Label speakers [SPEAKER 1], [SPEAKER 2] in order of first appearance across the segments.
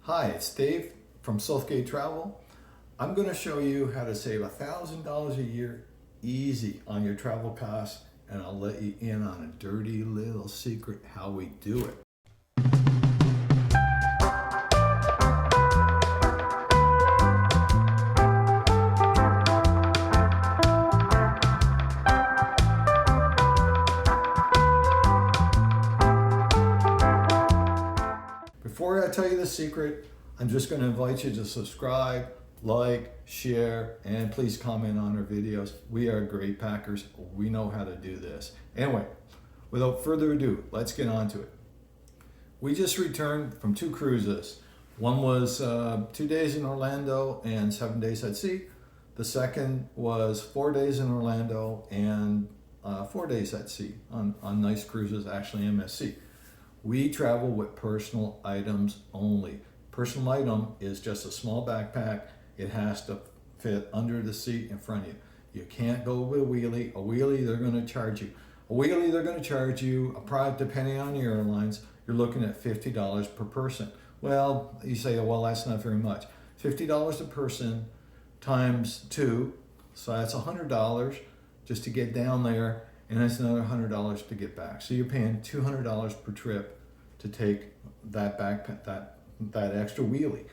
[SPEAKER 1] Hi, it's Dave from Southgate Travel. I'm going to show you how to save $1,000 a year easy on your travel costs, and I'll let you in on a dirty little secret how we do it. Before I tell you the secret, I'm just going to invite you to subscribe, like, share, and please comment on our videos. We are great packers. We know how to do this. Anyway, without further ado, let's get on to it. We just returned from 2 cruises. One was 2 days in Orlando and 7 days at sea. The second was 4 days in Orlando and 4 days at sea on nice cruises, actually MSC. We travel with personal items only. Personal item is just a small backpack. It has to fit under the seat in front of you. You can't go with a wheelie. A wheelie, they're going to charge you. A wheelie, they're going to charge you, depending on the airlines, you're looking at $50 per person. Well, you say, well, that's not very much. $50 a person times 2, so that's $100 just to get down there, and that's another $100 to get back. So you're paying $200 per trip to take that backpack, that extra wheelie.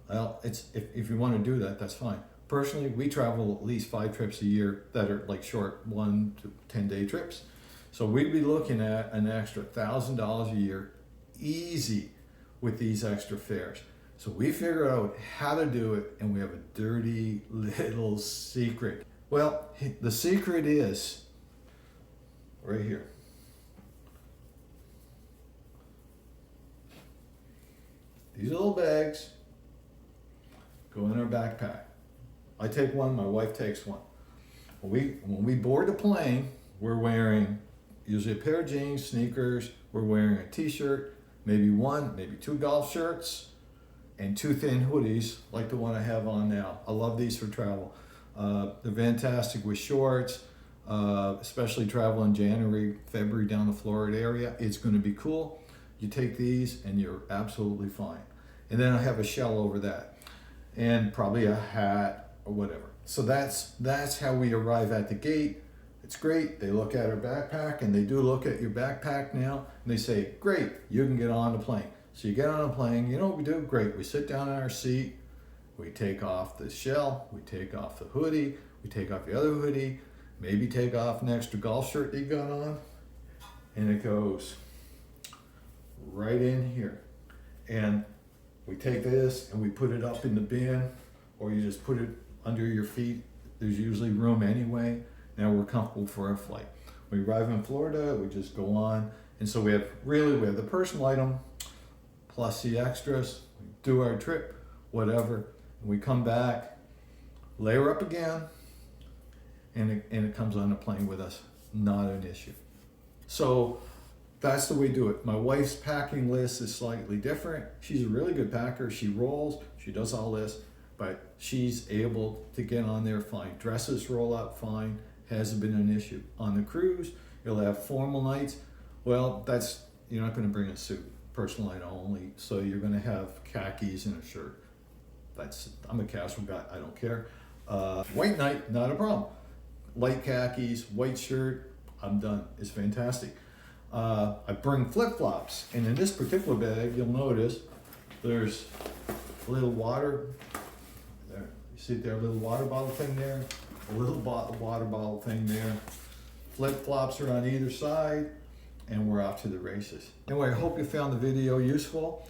[SPEAKER 1] Well, if you want to do that, that's fine. Personally, we travel at least 5 trips a year that are like short 1 to 10 day trips. So we'd be looking at an extra $1,000 a year easy with these extra fares. So we figured out how to do it, and we have a dirty little secret. Well, the secret is right here. These little bags go in our backpack. I take one, my wife takes one. When we board the plane, we're wearing usually a pair of jeans, sneakers, we're wearing a t-shirt, maybe 1, maybe 2 golf shirts, and 2 thin hoodies like the one I have on now. I love these for travel. They're fantastic with shorts, especially travel in January, February down the Florida area. It's going to be cool. You take these and you're absolutely fine. And then I have a shell over that and probably a hat or whatever. So that's how we arrive at the gate. It's great. They look at our backpack, and they do look at your backpack now, and they say, great, you can get on the plane. So you get on a plane, you know what we do? Great. We sit down in our seat, we take off the shell, we take off the hoodie, we take off the other hoodie, maybe take off an extra golf shirt that you got on, and it goes right in here. And we take this and we put it up in the bin, or you just put it under your feet. There's usually room anyway. Now we're comfortable for our flight. We arrive in Florida, we just go on. And so we have the personal item plus the extras. We do our trip, whatever. And we come back, layer up again, and it comes on the plane with us. Not an issue. So that's the way we do it. My wife's packing list is slightly different. She's a really good packer. She rolls, she does all this, but she's able to get on there fine. Dresses roll up fine, hasn't been an issue. On the cruise, you'll have formal nights. Well, you're not going to bring a suit, personal item only, so you're going to have khakis and a shirt. I'm a casual guy, I don't care. White night, not a problem. Light khakis, white shirt, I'm done. It's fantastic. I bring flip-flops, and in this particular bag, you'll notice there's a little water there. You see there, a little water bottle thing there, a little water bottle thing there. Flip-flops are on either side, and we're off to the races. Anyway, I hope you found the video useful.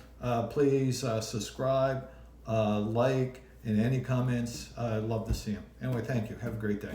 [SPEAKER 1] Please subscribe, like, and any comments, I'd love to see them. Anyway, thank you. Have a great day.